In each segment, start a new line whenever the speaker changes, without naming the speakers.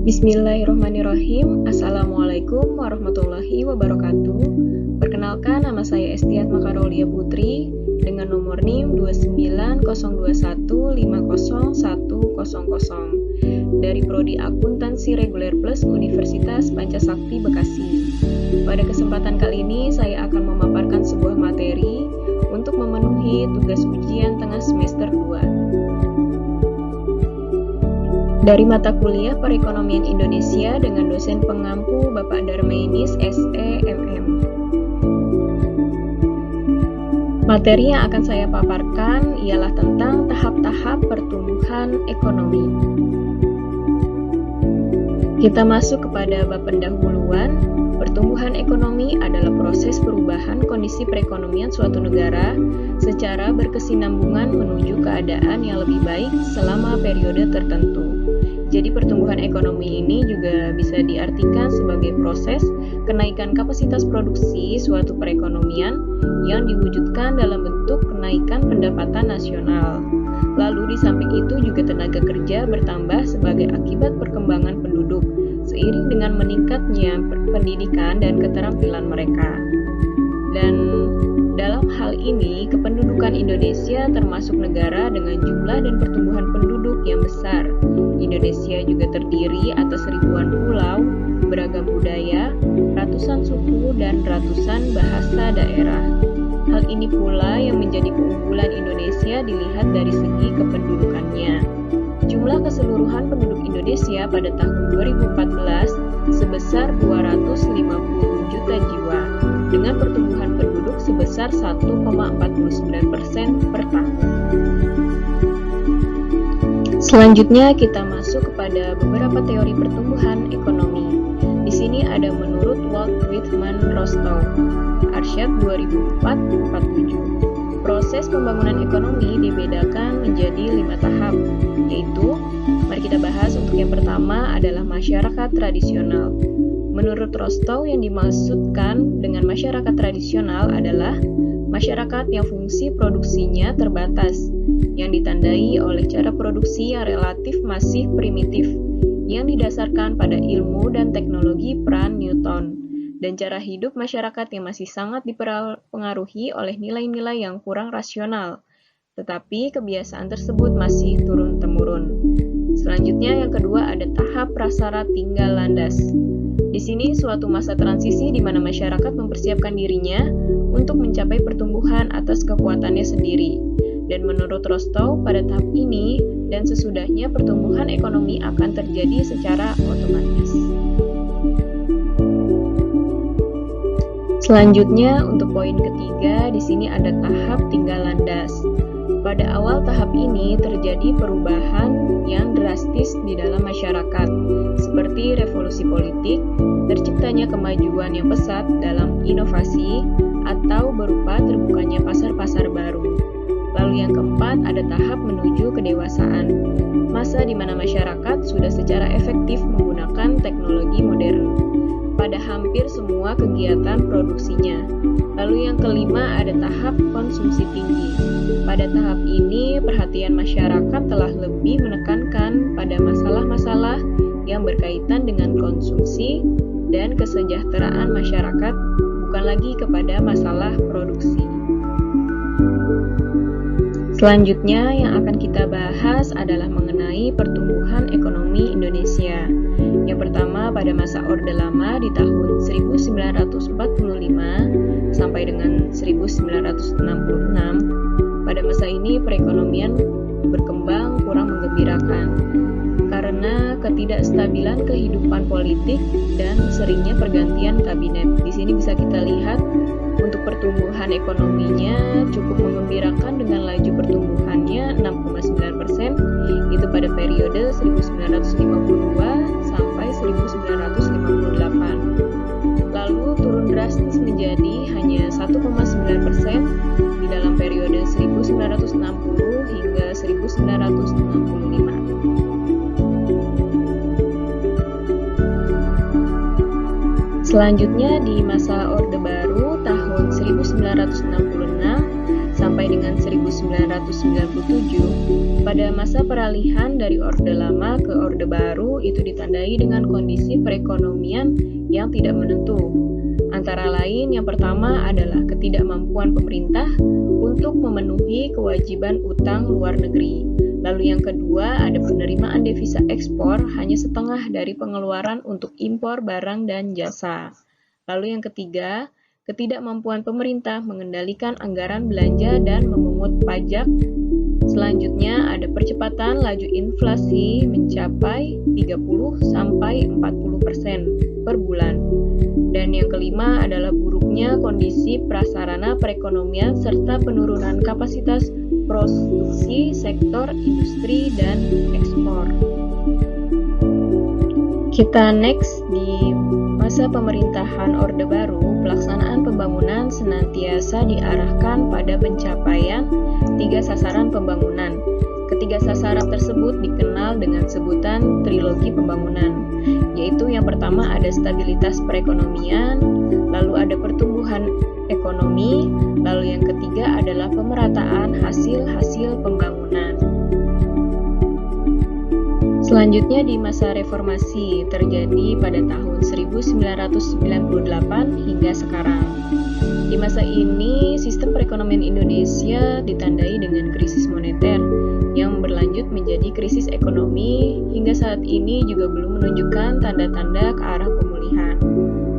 Bismillahirrahmanirrahim. Assalamualaikum warahmatullahi wabarakatuh. Perkenalkan, nama saya Estiat Makarolia Putri dengan nomor NIM 29021501000 dari Prodi Akuntansi Reguler Plus Universitas Pancasakti Bekasi. Pada kesempatan kali ini saya akan memaparkan sebuah materi untuk memenuhi tugas ujian tengah semester 2. Dari mata kuliah Perekonomian Indonesia dengan dosen pengampu Bapak Darmainis SE MM. Materi yang akan saya paparkan ialah tentang tahap-tahap pertumbuhan ekonomi. Kita masuk kepada bab pendahuluan. Pertumbuhan ekonomi adalah proses perubahan kondisi perekonomian suatu negara secara berkesinambungan menuju keadaan yang lebih baik selama periode tertentu. Jadi pertumbuhan ekonomi ini juga bisa diartikan sebagai proses kenaikan kapasitas produksi suatu perekonomian yang diwujudkan dalam bentuk kenaikan pendapatan nasional. Lalu di samping itu juga tenaga kerja bertambah sebagai akibat perkembangan penduduk seiring dengan meningkatnya pendidikan dan keterampilan mereka. Dan dalam hal ini, kependudukan Indonesia termasuk negara dengan jumlah dan pertumbuhan penduduk yang besar. Indonesia juga terdiri atas ribuan pulau, beragam budaya, ratusan suku, dan ratusan bahasa daerah. Hal ini pula yang menjadi keunggulan Indonesia dilihat dari segi kependudukannya. Jumlah keseluruhan penduduk Indonesia pada tahun 2014 sebesar 250 juta jiwa, dengan pertumbuhan penduduk sebesar 1,49% per tahun. Selanjutnya kita masuk kepada beberapa teori pertumbuhan ekonomi. Di sini ada menurut Walt Whitman Rostow, Arsyad 2004-47. Proses pembangunan ekonomi dibedakan menjadi 5 tahap, yaitu, mari kita bahas untuk yang pertama adalah masyarakat tradisional. Menurut Rostow, yang dimaksudkan dengan masyarakat tradisional adalah masyarakat yang fungsi produksinya terbatas, yang ditandai oleh cara produksi yang relatif masih primitif, yang didasarkan pada ilmu dan teknologi peran Newton, dan cara hidup masyarakat yang masih sangat dipengaruhi oleh nilai-nilai yang kurang rasional, tetapi kebiasaan tersebut masih turun-temurun. Selanjutnya yang kedua ada tahap prasyarat tinggal landas. Di sini suatu masa transisi di mana masyarakat mempersiapkan dirinya untuk mencapai pertumbuhan atas kekuatannya sendiri. Dan menurut Rostow, pada tahap ini dan sesudahnya pertumbuhan ekonomi akan terjadi secara otomatis. Selanjutnya untuk poin ketiga, di sini ada tahap tinggal landas. Pada awal tahap ini terjadi perubahan yang drastis di dalam masyarakat, seperti revolusi politik, terciptanya kemajuan yang pesat dalam inovasi, atau berupa terbukanya pasar-pasar baru. Lalu yang keempat ada tahap menuju kedewasaan, masa di mana masyarakat sudah secara efektif menggunakan teknologi modern pada hampir semua kegiatan produksinya. Lalu yang kelima ada tahap konsumsi tinggi. Pada tahap ini, perhatian masyarakat telah lebih menekankan pada masalah-masalah yang berkaitan dengan konsumsi dan kesejahteraan masyarakat, bukan lagi kepada masalah produksi. Selanjutnya yang akan kita bahas adalah mengenai pertumbuhan ekonomi Indonesia. Yang pertama pada masa Orde Lama di tahun 1945 sampai dengan 1966. Pada masa ini perekonomian berkembang kurang menggembirakan karena ketidakstabilan kehidupan politik dan seringnya pergantian kabinet. Di sini bisa kita lihat untuk pertumbuhan ekonominya cukup menggembirakan dengan laju pertumbuhannya 6,9%, itu pada periode 1952 sampai 1958. Lalu turun drastis menjadi hanya 1,9% di dalam periode 1960 hingga 1965. Selanjutnya di masa Orde Baru tahun 1966 sampai dengan 1997, Pada masa peralihan dari Orde Lama ke Orde Baru itu ditandai dengan kondisi perekonomian yang tidak menentu. Antara lain, yang pertama adalah ketidakmampuan pemerintah untuk memenuhi kewajiban utang luar negeri. Lalu yang kedua ada penerimaan devisa ekspor hanya setengah dari pengeluaran untuk impor barang dan jasa. Lalu yang ketiga, ketidakmampuan pemerintah mengendalikan anggaran belanja dan memungut pajak. Selanjutnya ada percepatan laju inflasi mencapai 30-40% per bulan. Dan yang kelima adalah buruknya kondisi prasarana perekonomian serta penurunan kapasitas produksi sektor industri dan ekspor. Kita next di masa pemerintahan Orde Baru, pelaksanaan pembangunan senantiasa diarahkan pada pencapaian 3 sasaran pembangunan. Ketiga sasaran tersebut dikenal dengan sebutan trilogi pembangunan, yaitu yang pertama ada stabilitas perekonomian, lalu ada pertumbuhan ekonomi, lalu yang ketiga adalah pemerataan hasil-hasil pembangunan. Selanjutnya di masa reformasi terjadi pada tahun 1998 hingga sekarang. Di masa ini, sistem perekonomian Indonesia ditandai dengan krisis moneter yang berlanjut menjadi krisis ekonomi hingga saat ini juga belum menunjukkan tanda-tanda ke arah pemulihan.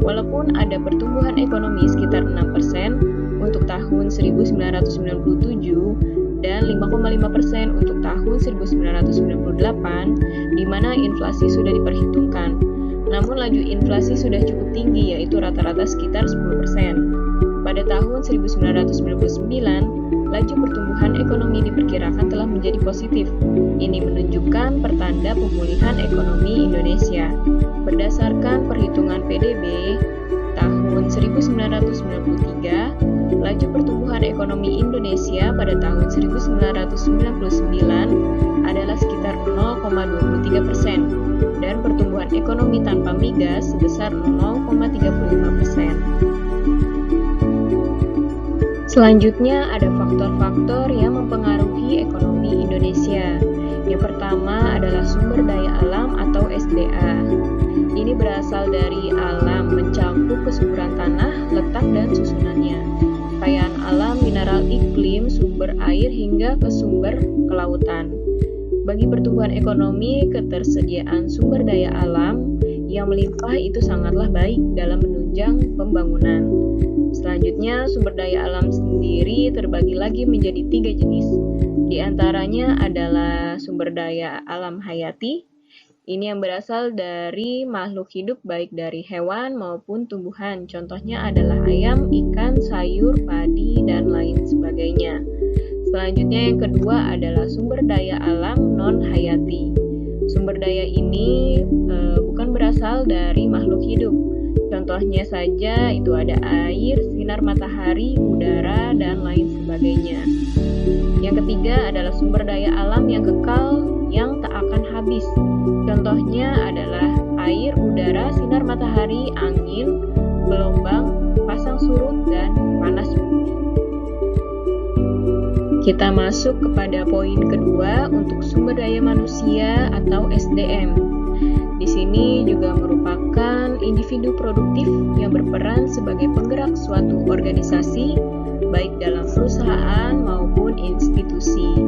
Walaupun ada pertumbuhan ekonomi sekitar 6% untuk tahun 1997 dan 5,5% untuk tahun 1998, di mana inflasi sudah diperhitungkan. Namun laju inflasi sudah cukup tinggi, yaitu rata-rata sekitar 10%. Pada tahun 1999, laju pertumbuhan ekonomi diperkirakan telah menjadi positif. Ini menunjukkan pertanda pemulihan ekonomi Indonesia. Berdasarkan perhitungan PDB tahun 1993, laju pertumbuhan ekonomi Indonesia pada tahun 1999 adalah sekitar 0,23% dan pertumbuhan ekonomi tanpa migas sebesar 0,35%. Selanjutnya ada faktor-faktor yang mempengaruhi ekonomi Indonesia. Yang pertama adalah sumber daya alam atau SDA. Ini berasal dari alam mencakup kesuburan tanah, letak, dan susunannya. Kekayaan alam, mineral iklim, sumber air, hingga ke sumber kelautan. Bagi pertumbuhan ekonomi, ketersediaan sumber daya alam yang melimpah itu sangatlah baik dalam menunjang pembangunan. Selanjutnya, sumber daya alam sendiri terbagi lagi menjadi 3 jenis. Di antaranya adalah sumber daya alam hayati. Ini yang berasal dari makhluk hidup baik dari hewan maupun tumbuhan. Contohnya adalah ayam, ikan, sayur, padi, dan lain sebagainya. Selanjutnya yang kedua adalah sumber daya alam non-hayati. Sumber daya ini bukan berasal dari makhluk hidup. Contohnya saja itu ada air, sinar matahari, udara, dan lain sebagainya. Yang ketiga adalah sumber daya alam yang kekal yang tak akan habis. Contohnya adalah air, udara, sinar matahari, angin, gelombang, pasang surut, dan panas bumi. Kita masuk kepada poin kedua untuk sumber daya manusia atau SDM. Di sini juga merupakan individu produktif yang berperan sebagai penggerak suatu organisasi, baik dalam perusahaan maupun institusi.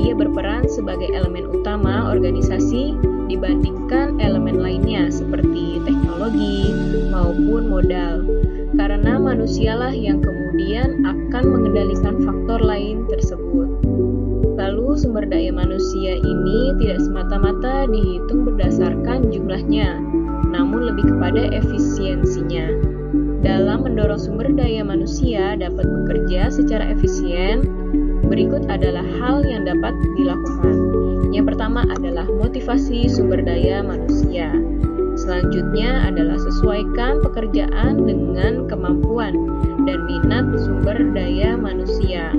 Ia berperan sebagai elemen utama organisasi dibandingkan elemen lainnya seperti teknologi maupun modal, karena manusialah yang kemudian akan mengendalikan faktor lain tersebut. Lalu sumber daya manusia ini tidak semata-mata dihitung berdasarkan jumlahnya, namun lebih kepada efisiensinya. Dalam mendorong sumber daya manusia dapat bekerja secara efisien, berikut adalah hal yang dapat dilakukan. Yang pertama adalah motivasi sumber daya manusia. Selanjutnya adalah sesuaikan pekerjaan dengan kemampuan dan minat sumber daya manusia.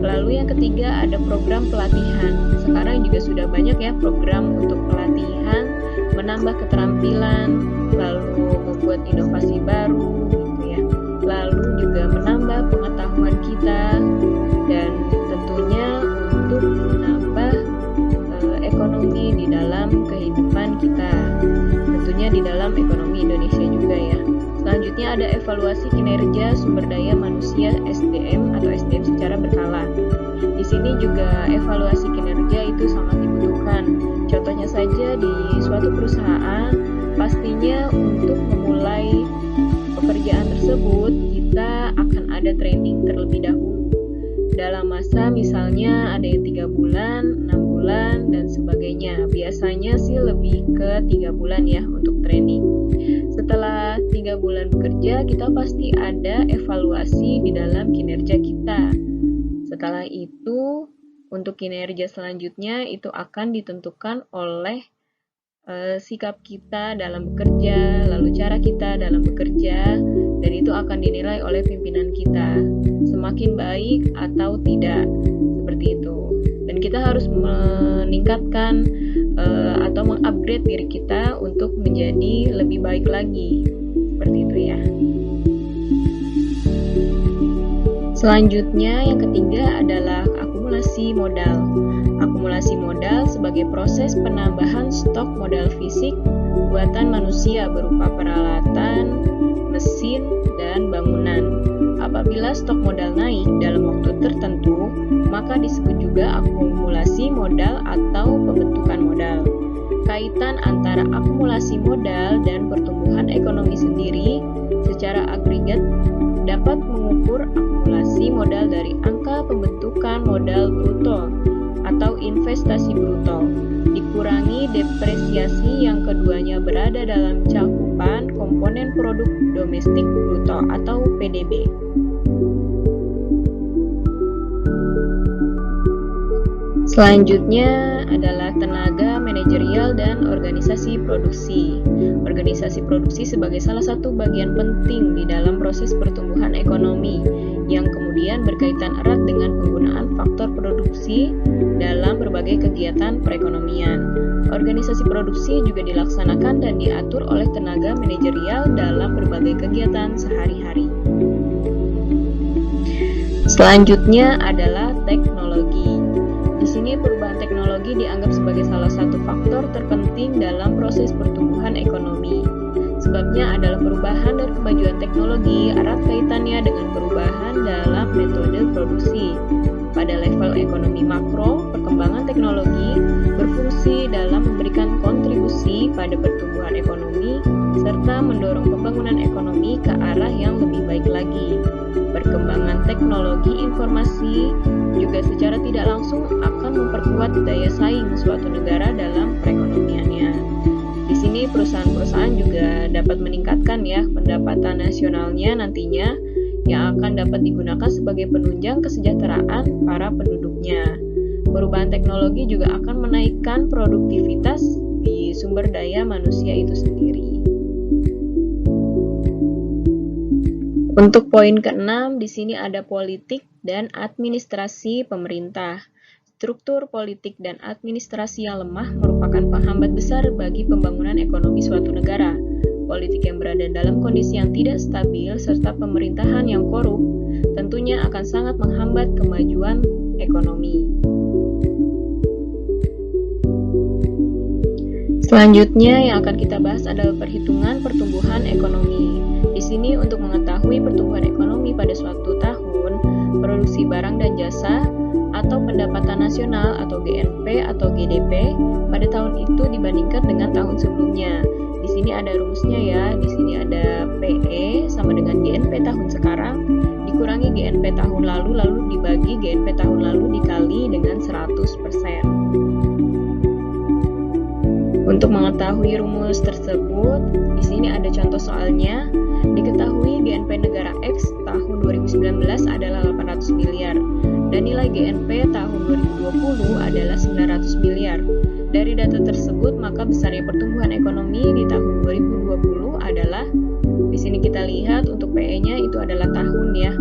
Lalu yang ketiga ada program pelatihan. Sekarang juga sudah banyak ya program untuk pelatihan, menambah keterampilan, lalu membuat inovasi baru gitu ya. Lalu juga menambah pengetahuan kita dan tentunya untuk menambah berkontribusi di dalam kehidupan kita, tentunya di dalam ekonomi Indonesia juga ya. Selanjutnya ada evaluasi kinerja sumber daya manusia SDM atau SDM secara berkala. Di sini juga evaluasi kinerja itu sangat dibutuhkan. Contohnya saja di suatu perusahaan, pastinya untuk memulai pekerjaan tersebut kita akan ada training terlebih dahulu. Dalam masa misalnya ada yang 3 bulan, 6 bulan, dan sebagainya. Biasanya sih lebih ke 3 bulan ya untuk training. Setelah 3 bulan bekerja, kita pasti ada evaluasi di dalam kinerja kita. Setelah itu, untuk kinerja selanjutnya itu akan ditentukan oleh sikap kita dalam bekerja, lalu cara kita dalam bekerja, dan itu akan dinilai oleh pimpinan kita, semakin baik atau tidak, seperti itu. Dan kita harus meningkatkan atau mengupgrade diri kita untuk menjadi lebih baik lagi, seperti itu ya. Selanjutnya yang ketiga adalah akumulasi modal. Akumulasi modal sebagai proses penambahan stok modal fisik buatan manusia berupa peralatan, mesin, dan bangunan. Apabila stok modal naik dalam waktu tertentu, maka disebut juga akumulasi modal atau pembentukan modal. Kaitan antara akumulasi modal dan pertumbuhan ekonomi sendiri secara agregat dapat mengukur akumulasi modal dari angka pembentukan modal bruto atau investasi bruto, dikurangi depresiasi yang keduanya berada dalam cakupan komponen produk domestik bruto atau PDB. Selanjutnya adalah tenaga manajerial dan organisasi produksi. Organisasi produksi sebagai salah satu bagian penting di dalam proses pertumbuhan ekonomi yang kemudian berkaitan erat dengan penggunaan faktor produksi dalam berbagai kegiatan perekonomian. Organisasi produksi juga dilaksanakan dan diatur oleh tenaga manajerial dalam berbagai kegiatan sehari-hari. Selanjutnya adalah teknologi. Di sini perubahan teknologi dianggap sebagai salah satu faktor terpenting dalam proses pertumbuhan ekonomi. Sebabnya adalah perubahan dan kemajuan teknologi erat kaitannya dengan perubahan dalam metode produksi. Pada level ekonomi makro, perkembangan teknologi berfungsi dalam memberikan kontribusi pada pertumbuhan ekonomi serta mendorong pembangunan ekonomi ke arah yang lebih baik lagi. Perkembangan teknologi informasi juga secara tidak langsung akan memperkuat daya saing suatu negara dalam perekonomiannya. Di sini perusahaan-perusahaan juga dapat meningkatkan ya pendapatan nasionalnya nantinya yang akan dapat digunakan sebagai penunjang kesejahteraan para penduduknya. Perubahan teknologi juga akan menaikkan produktivitas di sumber daya manusia itu sendiri. Untuk poin ke-6, di sini ada politik dan administrasi pemerintah. Struktur politik dan administrasi yang lemah merupakan penghambat besar bagi pembangunan ekonomi suatu negara. Politik yang berada dalam kondisi yang tidak stabil serta pemerintahan yang korup tentunya akan sangat menghambat kemajuan ekonomi. Selanjutnya yang akan kita bahas adalah perhitungan pertumbuhan ekonomi. Di sini untuk mengetahui pertumbuhan ekonomi pada suatu tahun, produksi barang dan jasa atau pendapatan nasional atau GNP atau GDP pada tahun itu dibandingkan dengan tahun sebelumnya. Di sini ada rumusnya ya. Di sini ada PE sama dengan GNP tahun sekarang dikurangi GNP tahun lalu dibagi GNP tahun lalu dikali dengan 100%. Untuk mengetahui rumus tersebut, di sini ada contoh soalnya. Diketahui GNP negara X tahun 2019 adalah 800 miliar dan nilai GNP tahun 2020 adalah 900 miliar. Dari data tersebut, maka besarnya pertumbuhan ekonomi di tahun 2020 adalah, di sini kita lihat untuk PE-nya itu adalah tahun ya.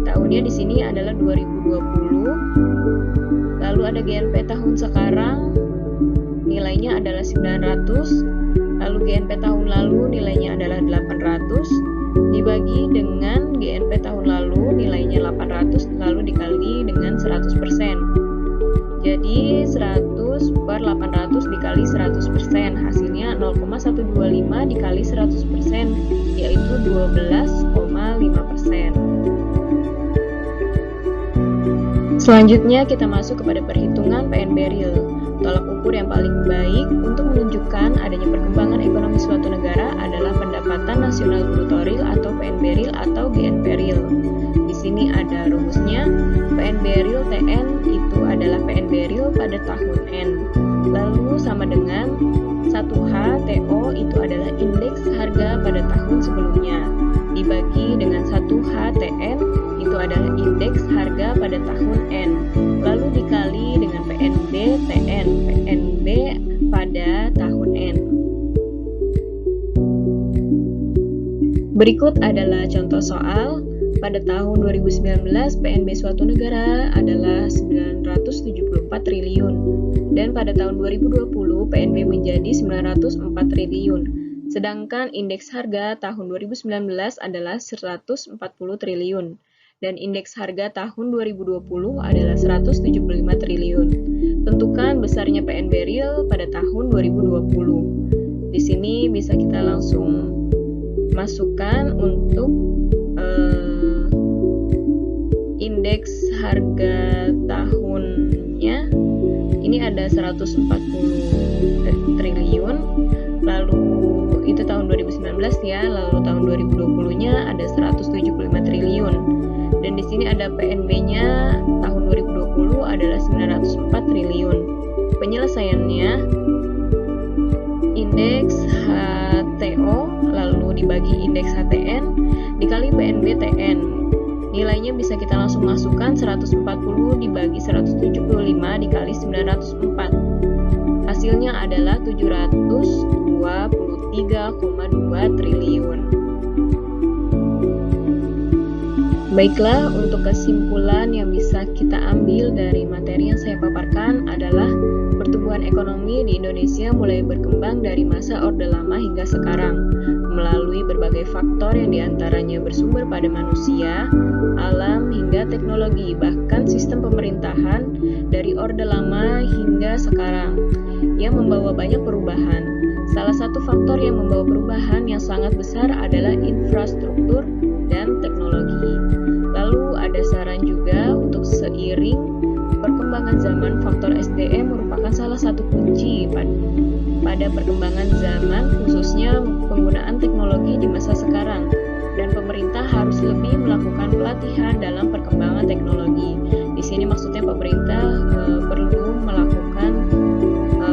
Tahunnya di sini adalah 2020. Lalu ada GNP tahun sekarang, nilainya adalah 900. Lalu GNP tahun lalu nilainya adalah 800 dibagi dengan GNP tahun lalu nilainya 800 lalu dikali dengan 100%. Jadi 100 0,125 dikali 100%, yaitu 12,5%. Selanjutnya kita masuk kepada perhitungan PNB Real, tolak ukur yang paling baik untuk menunjukkan adanya perkembangan ekonomi suatu negara adalah pendapatan nasional bruto real atau PNB Real atau GNP Real. Di sini ada rumusnya. PNB Real TN itu adalah PNB Real pada tahun N. Lalu sama dengan 1H TO itu adalah indeks harga pada tahun sebelumnya, dibagi dengan 1H TN itu adalah indeks harga pada tahun N, lalu dikali dengan PNB TN, PNB pada tahun N. Berikut adalah contoh soal. Pada tahun 2019, PNB suatu negara adalah 974 triliun, dan pada tahun 2020, PNB menjadi 904 triliun. Sedangkan indeks harga tahun 2019 adalah 140 triliun, dan indeks harga tahun 2020 adalah 175 triliun. Tentukan besarnya PNB Real pada tahun 2020. Di sini bisa kita langsung masukkan untuk indeks harga tahunnya. Ini ada 140 triliun, lalu itu tahun 2019 ya, lalu tahun 2020-nya ada 175 triliun. Dan di sini ada PNB-nya tahun 2020 adalah 904 triliun. Penyelesaiannya, indeks HTO lalu dibagi indeks HTN dikali PNB TN. Nilainya bisa kita langsung masukkan 140 dibagi 175 dikali 904. Hasilnya adalah 723,2 triliun. Baiklah, untuk kesimpulan yang bisa kita ambil dari materi yang saya paparkan adalah pertumbuhan ekonomi di Indonesia mulai berkembang dari masa Orde Lama hingga sekarang, melalui berbagai faktor yang diantaranya bersumber pada manusia, alam, hingga teknologi, bahkan sistem pemerintahan dari Orde Lama hingga sekarang, yang membawa banyak perubahan. Salah satu faktor yang membawa perubahan yang sangat besar adalah infrastruktur dan teknologi. Lalu ada saran juga untuk seiring perkembangan zaman, faktor SDM merupakan salah satu kunci pada perkembangan zaman, khususnya penggunaan teknologi di masa sekarang. Dan pemerintah harus lebih melakukan pelatihan dalam perkembangan teknologi. Di sini maksudnya pemerintah perlu melakukan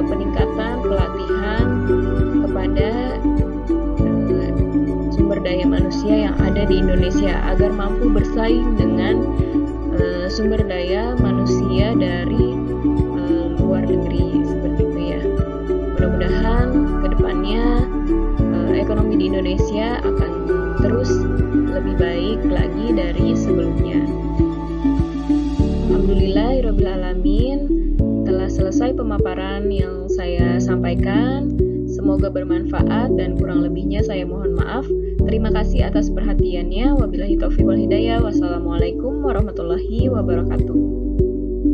peningkatan pelatihan kepada sumber daya manusia yang ada di Indonesia agar mampu bersaing dengan sumber daya manusia dari luar negeri, seperti itu ya. Mudah-mudahan kedepannya ekonomi di Indonesia akan terus lebih baik lagi dari sebelumnya. Alhamdulillahirrabbilalamin, telah selesai pemaparan yang saya sampaikan. Semoga bermanfaat dan kurang lebihnya saya mohon maaf. Terima kasih atas perhatiannya. Wabillahi taufiq wal hidayah. Wassalamualaikum warahmatullahi wabarakatuh.